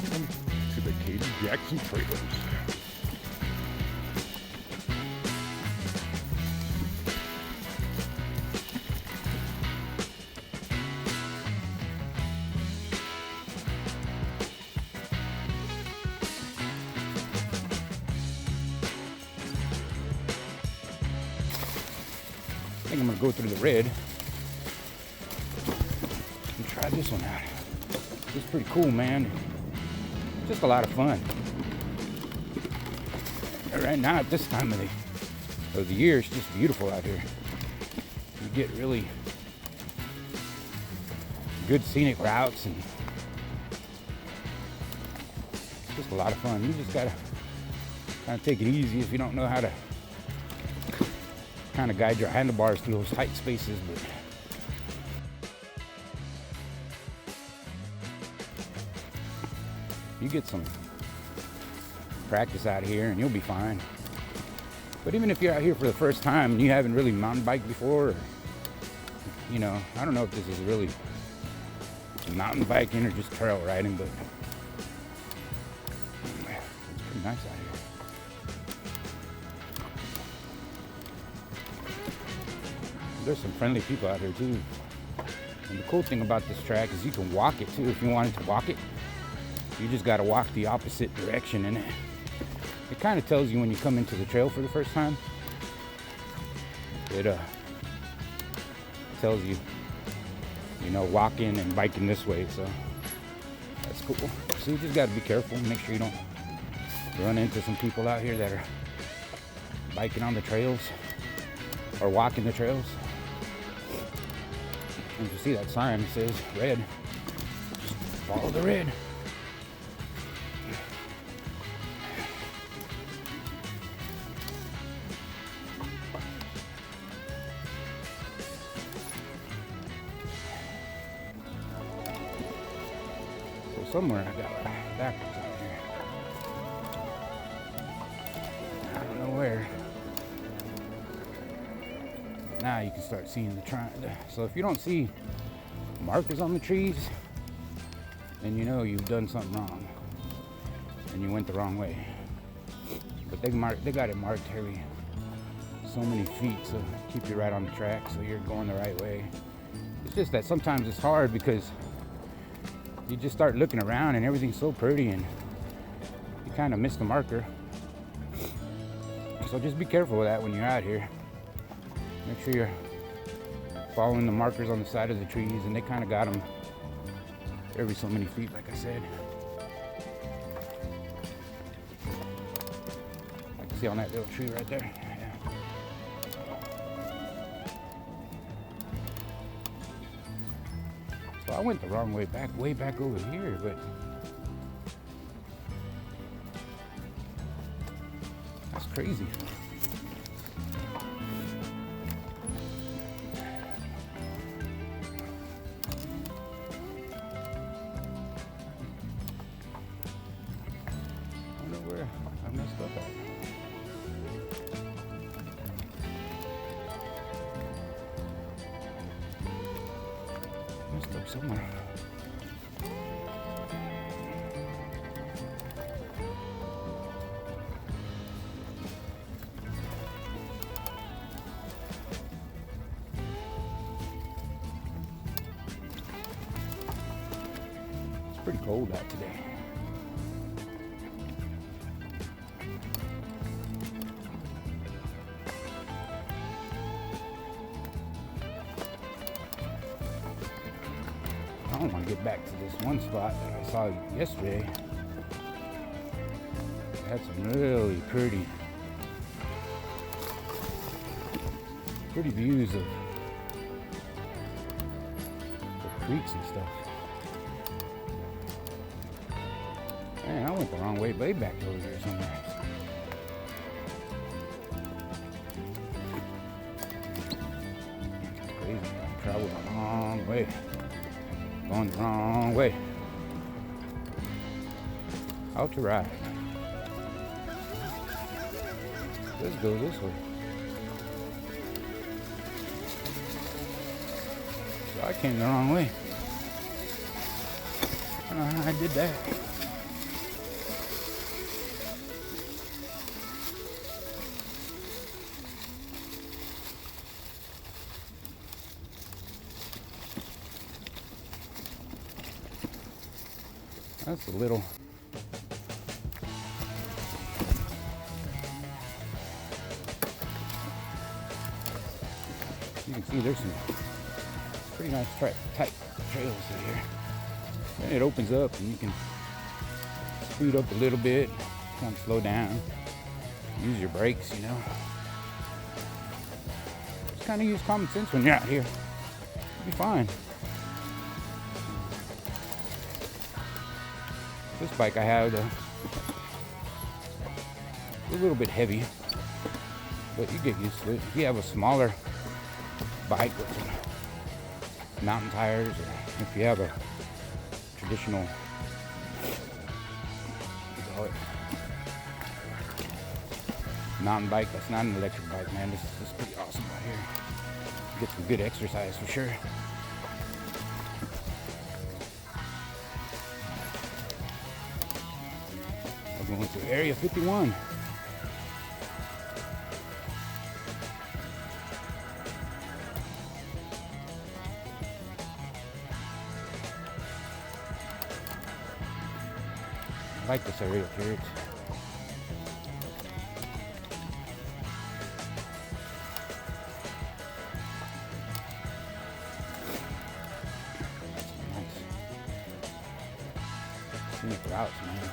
Welcome to the Katie Jackson Trailers. I think I'm gonna go through the red and try this one out. It's pretty cool, man. Just a lot of fun. Right now, at this time of the year, it's just beautiful out here. You get really good scenic routes, and it's just a lot of fun. You just gotta kind of take it easy if you don't know how to kind of guide your handlebars through those tight spaces, but you get some practice out here and you'll be fine. But even if you're out here for the first time and you haven't really mountain biked before, or, you know, I don't know if this is really mountain biking or just trail riding, but it's pretty nice out here. There's some friendly people out here too. And the cool thing about this track is you can walk it too if you wanted to walk it. You just got to walk the opposite direction, and it kind of tells you when you come into the trail for the first time. It tells you, you know, walking and biking this way, so that's cool. So you just got to be careful and make sure you don't run into some people out here that are biking on the trails or walking the trails. And you see that sign, it says red. Just follow the red. Somewhere I got backwards out here. I don't know where. Now you can start seeing the trunk. So if you don't see markers on the trees, then you know you've done something wrong and you went the wrong way. But they got it marked every so many feet, so keep you right on the track so you're going the right way. It's just that sometimes it's hard because you just start looking around and everything's so pretty and you kind of miss the marker. So just be careful with that when you're out here. Make sure you're following the markers on the side of the trees, and they kind of got them every so many feet, like I said. I can see on that little tree right there. I went the wrong way back over here, but that's crazy. I don't know where I messed up at. Up somewhere. It's pretty cold out today. I want to get back to this one spot that I saw yesterday. It had some really pretty views of the creeks and stuff. Man, I went the wrong way back over here somewhere. It's crazy. I traveled a long way. Going the wrong way. How to ride. Let's go this way. So I came the wrong way. I don't know how I did that. That's a little. You can see there's some pretty nice tight trails in here. And it opens up and you can speed up a little bit, kind of slow down, use your brakes, you know. Just kind of use common sense when you're out here. You'll be fine. This bike I have, a little bit heavy, but you get used to it. If you have a smaller bike with some mountain tires, or if you have a traditional, what do you call it, mountain bike that's not an electric bike, man, this is pretty awesome right here. Get some good exercise for sure. We're going to Area 51. I like this area up here. Nice scenic routes, man.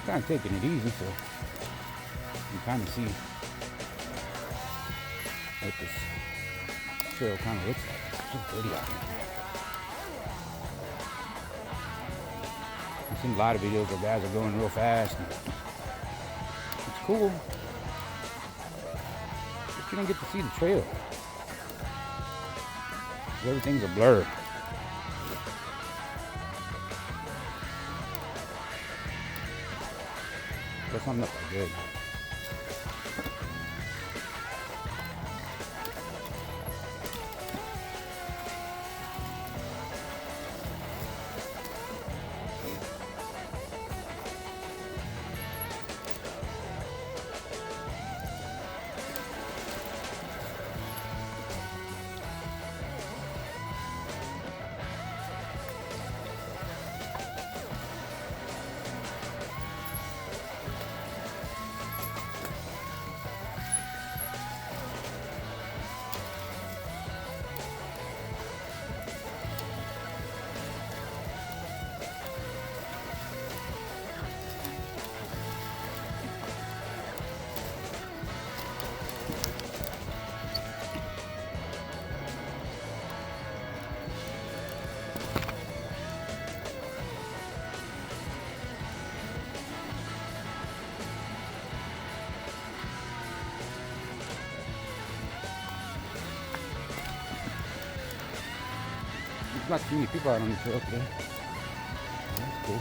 Kind of taking it easy, so you kind of see what this trail kind of looks like. It's just pretty out here. I've seen a lot of videos where guys are going real fast. And it's cool, but you don't get to see the trail. Everything's a blur. That's not that good. There's not too many people out on the trail today. That's cool.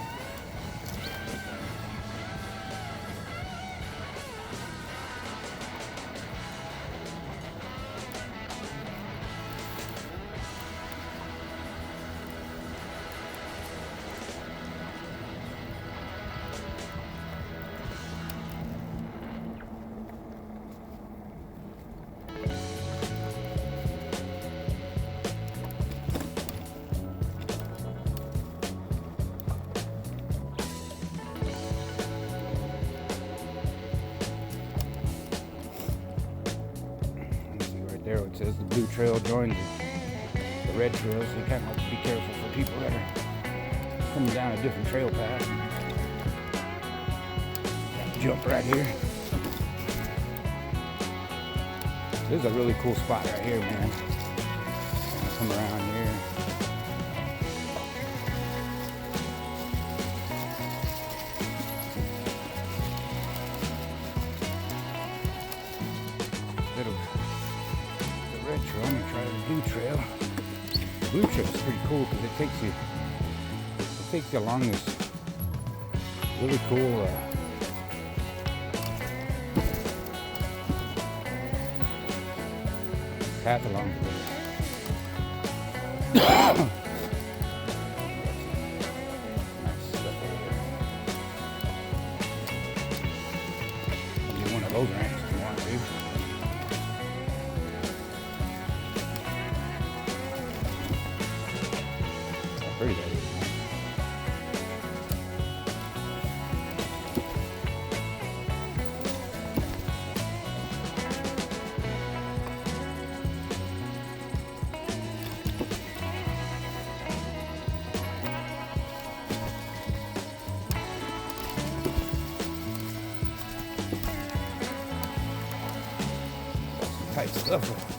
There it says the blue trail joins the red trail, so you kind of have to be careful for people that are coming down a different trail path. Got to jump right here. This is a really cool spot right here, man. Come around here. Red trail. I'm gonna try the blue trail. The blue trail is pretty cool because it takes you along this really cool path along the river. Nice stuff over there. I'll get one of those ramps if you want to. Pretty good. stuff.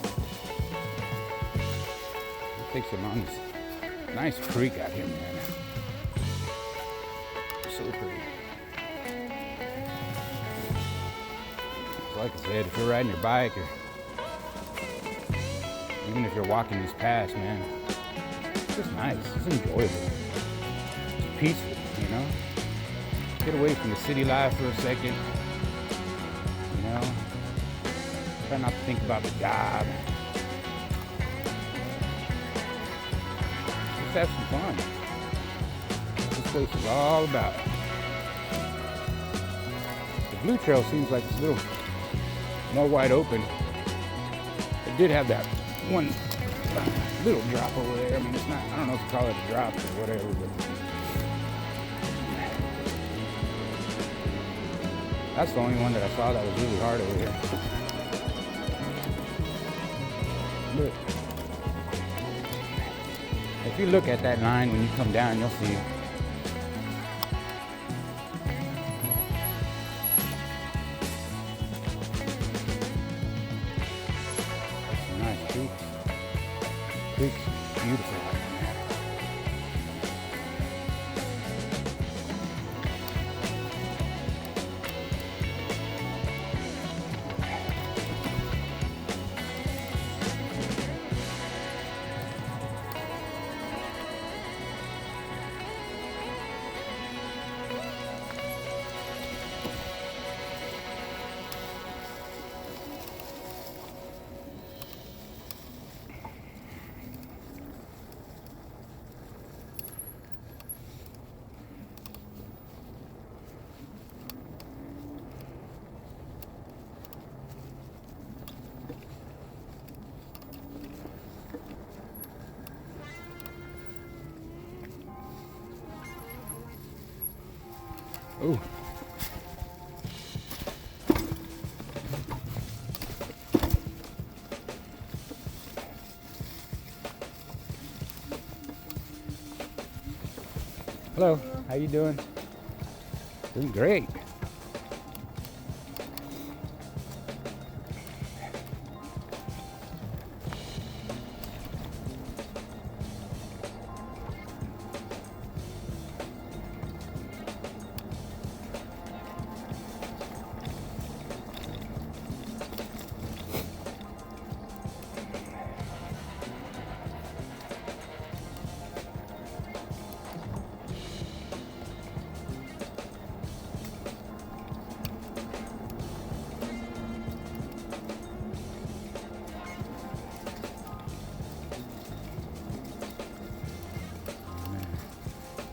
Takes them on this nice creek out here, man. So pretty. So like I said, if you're riding your bike or even if you're walking these paths, man, it's just nice. It's enjoyable. It's peaceful, you know? Get away from the city life for a second, you know? Try not to think about the job. Just have some fun. This place is all about. The Blue Trail seems like it's a little more wide open. It did have that one little drop over there. I mean, it's not, I don't know if you call it a drop or whatever, but that's the only one that I saw that was really hard over here. Look. If you look at that line when you come down, you'll see. That's some nice creeks. Creeks, beautiful out there. Oh. Hello, how you doing? Doing great.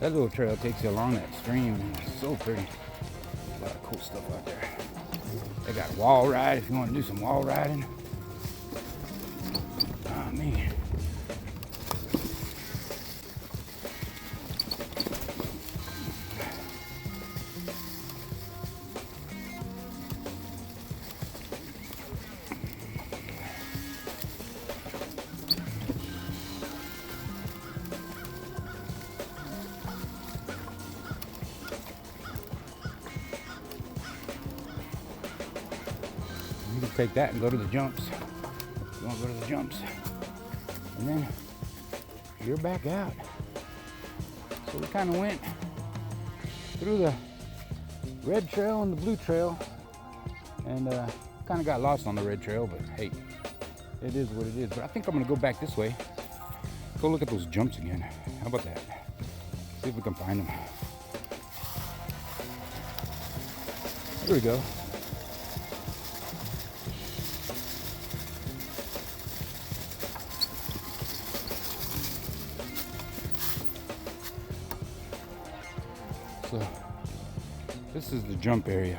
That little trail takes you along that stream, and it's so pretty. A lot of cool stuff out there. They got a wall ride if you want to do some wall riding. Oh, man. You can take that and go to the jumps. You want to go to the jumps. And then you're back out. So we kind of went through the red trail and the blue trail, and kind of got lost on the red trail, but hey, it is what it is. But I think I'm going to go back this way. Go look at those jumps again. How about that? See if we can find them. Here we go. So this is the jump area.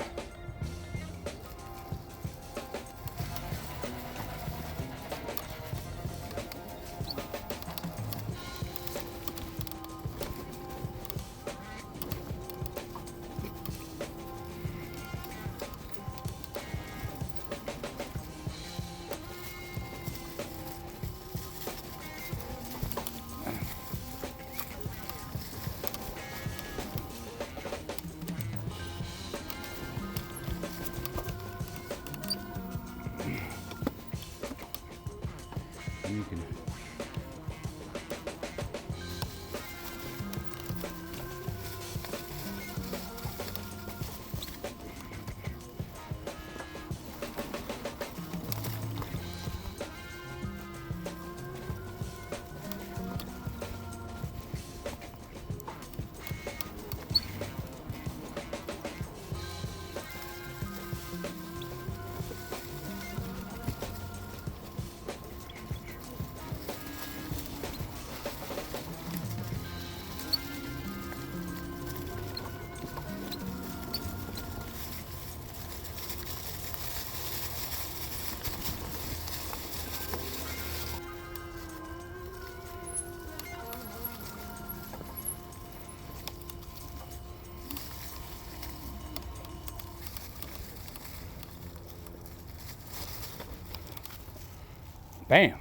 Bam.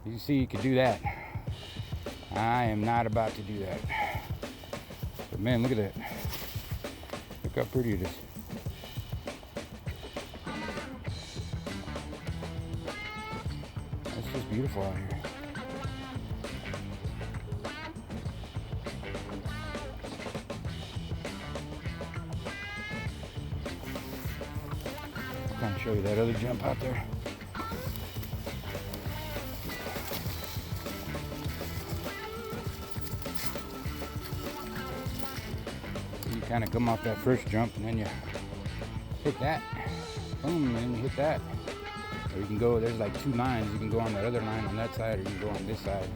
You see, you could do that. I am not about to do that. But man, look at that. Look how pretty it is. It's just beautiful out here. I'll kind of show you that other jump out there. You kind of come off that first jump and then you hit that, boom, and then you hit that. Or you can go, there's like two lines. You can go on that other line on that side, or you can go on this side.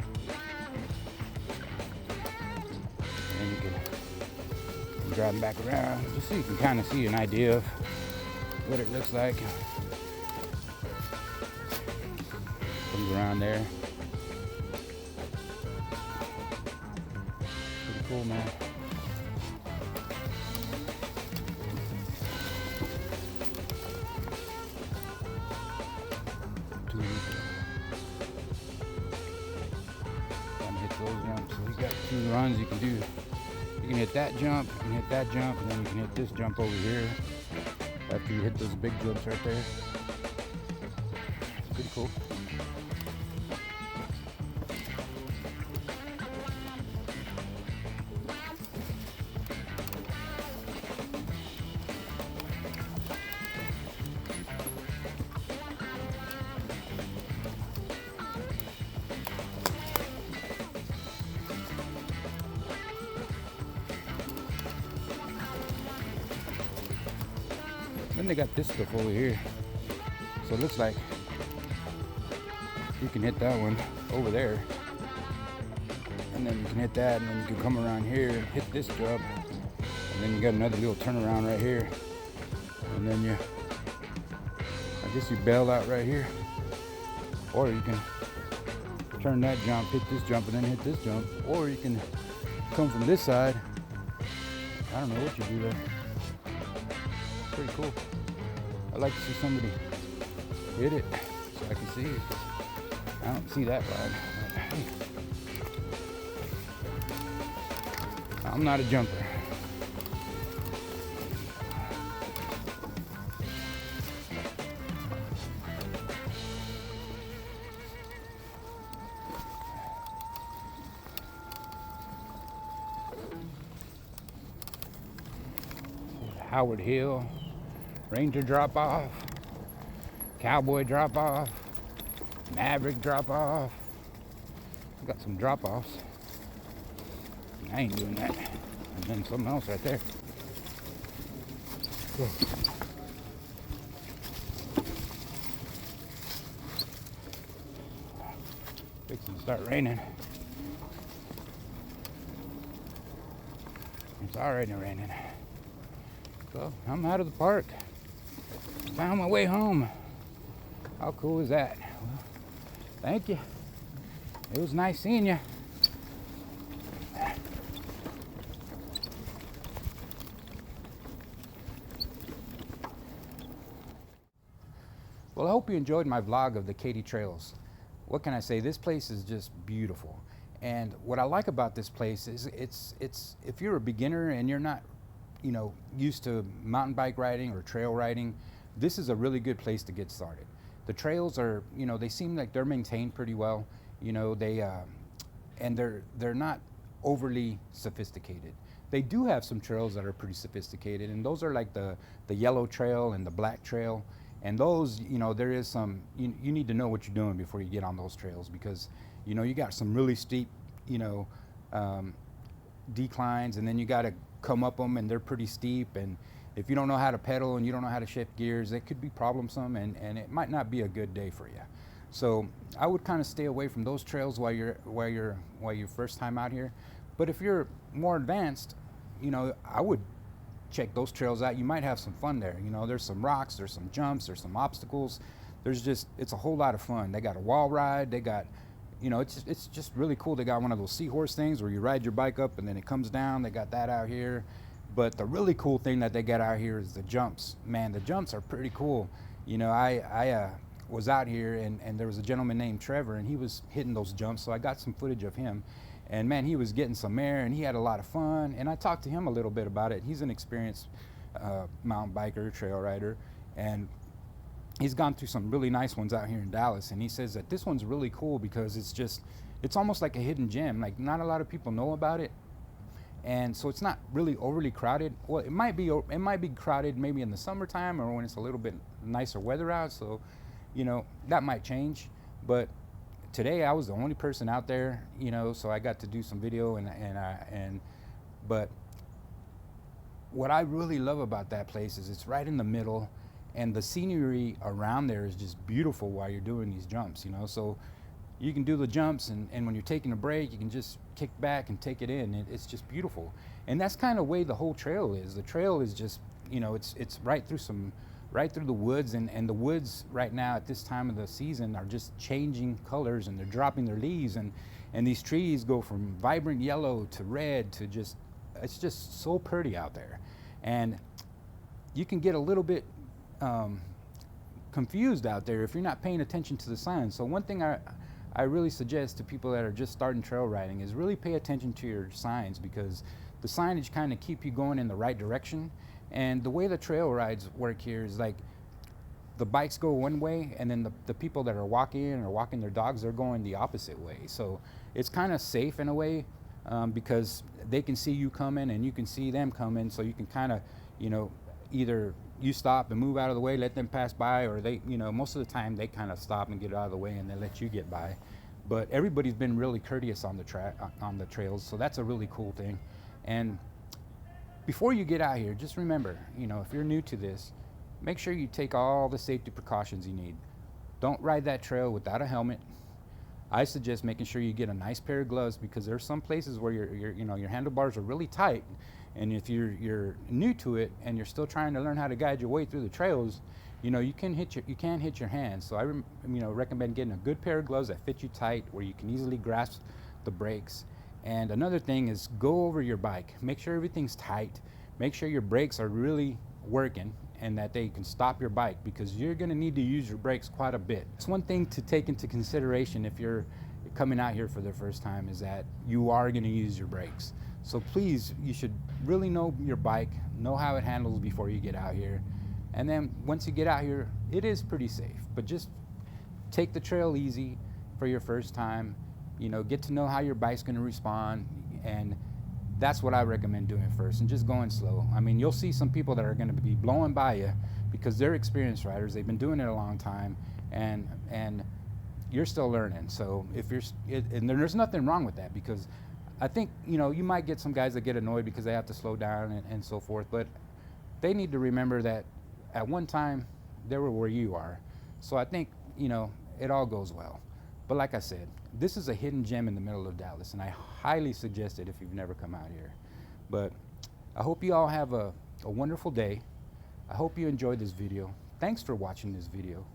And you can drive back around, just so you can kind of see an idea of what it looks like. Comes around there. Pretty cool, man. So he's got two runs you can do. You can hit that jump, and hit that jump, and then you can hit this jump over here after you hit those big jumps right there. It's pretty cool. Then they got this stuff over here. So it looks like you can hit that one over there. And then you can hit that, and then you can come around here and hit this jump. And then you got another little turnaround right here. And then I guess you bail out right here. Or you can turn that jump, hit this jump, and then hit this jump. Or you can come from this side. I don't know what you do there. Pretty cool. I'd like to see somebody hit it so I can see it. I don't see that ride. I'm not a jumper. Howard Hill, Ranger drop off, Cowboy drop off, Maverick drop off. I got some drop offs. I ain't doing that. And then something else right there. Cool. Fixing to start raining. It's already raining. So I'm out of the park. Found my way home. How cool is that? Well, thank you. It was nice seeing you. Well, I hope you enjoyed my vlog of the Katy Trails. What can I say? This place is just beautiful. And what I like about this place is it's if you're a beginner and you're not used to mountain bike riding or trail riding, this is a really good place to get started. The trails are, they seem like they're maintained pretty well. And they're not overly sophisticated. They do have some trails that are pretty sophisticated, and those are like the yellow trail and the black trail. And those, there is some, you need to know what you're doing before you get on those trails, because, you got some really steep, declines, and then you got to come up them, and they're pretty steep. And if you don't know how to pedal and you don't know how to shift gears, it could be problemsome, and it might not be a good day for you. So I would kind of stay away from those trails while you're first time out here. But if you're more advanced, I would check those trails out. You might have some fun there. There's some rocks, there's some jumps, there's some obstacles. It's a whole lot of fun. They got a wall ride. They got, it's just really cool. They got one of those seahorse things where you ride your bike up and then it comes down. They got that out here. But the really cool thing that they got out here is the jumps. Man, the jumps are pretty cool. I was out here, and there was a gentleman named Trevor, and he was hitting those jumps, so I got some footage of him. And man, he was getting some air, and he had a lot of fun, and I talked to him a little bit about it. He's an experienced mountain biker, trail rider, and he's gone through some really nice ones out here in Dallas, and he says that this one's really cool because it's almost like a hidden gem. Like, not a lot of people know about it, and so it's not really overly crowded. Well, it might be crowded maybe in the summertime or when it's a little bit nicer weather out, so you know, that might change. But today I was the only person out there, you know, so I got to do some video, but what I really love about that place is it's right in the middle, and the scenery around there is just beautiful while you're doing these jumps, you know. So you can do the jumps, and when you're taking a break, you can just kick back and take it in. It's just beautiful. And that's kind of the way the whole trail is. The trail is just, you know, it's right through the woods, and the woods right now at this time of the season are just changing colors, and they're dropping their leaves, and these trees go from vibrant yellow to red to just, it's just so pretty out there. And you can get a little bit confused out there if you're not paying attention to the signs. So one thing I really suggest to people that are just starting trail riding is really pay attention to your signs, because the signage kind of keep you going in the right direction. And the way the trail rides work here is like the bikes go one way, and then the people that are walking or walking their dogs, they're going the opposite way. So it's kind of safe in a way, because they can see you coming and you can see them coming, so you can kind of, you know, either you stop and move out of the way, let them pass by, or they, you know, most of the time they kind of stop and get out of the way and they let you get by. But everybody's been really courteous on the trails, so that's a really cool thing. And before you get out here, just remember, you know, if you're new to this, make sure you take all the safety precautions you need. Don't ride that trail without a helmet. I suggest making sure you get a nice pair of gloves, because there's some places where your handlebars are really tight, and if you're new to it and you're still trying to learn how to guide your way through the trails, you know, you can hit your hands. So I recommend getting a good pair of gloves that fit you tight, where you can easily grasp the brakes. And another thing is, go over your bike. Make sure everything's tight. Make sure your brakes are really working and that they can stop your bike, because you're going to need to use your brakes quite a bit. It's one thing to take into consideration if you're coming out here for the first time, is that you are going to use your brakes. So please, you should really know your bike, know how it handles before you get out here. And then once you get out here, it is pretty safe, but just take the trail easy for your first time. You know, get to know how your bike's going to respond, and that's what I recommend doing first, and just going slow. I mean, you'll see some people that are going to be blowing by you because they're experienced riders. They've been doing it a long time, and you're still learning. So and there's nothing wrong with that, because I think, you know, you might get some guys that get annoyed because they have to slow down and so forth, but they need to remember that at one time they were where you are. So I think, you know, it all goes well. But like I said, this is a hidden gem in the middle of Dallas, and I highly suggest it if you've never come out here. But I hope you all have a wonderful day. I hope you enjoyed this video. Thanks for watching this video.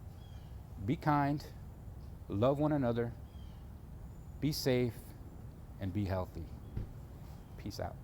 Be kind, love one another, be safe, and be healthy. Peace out.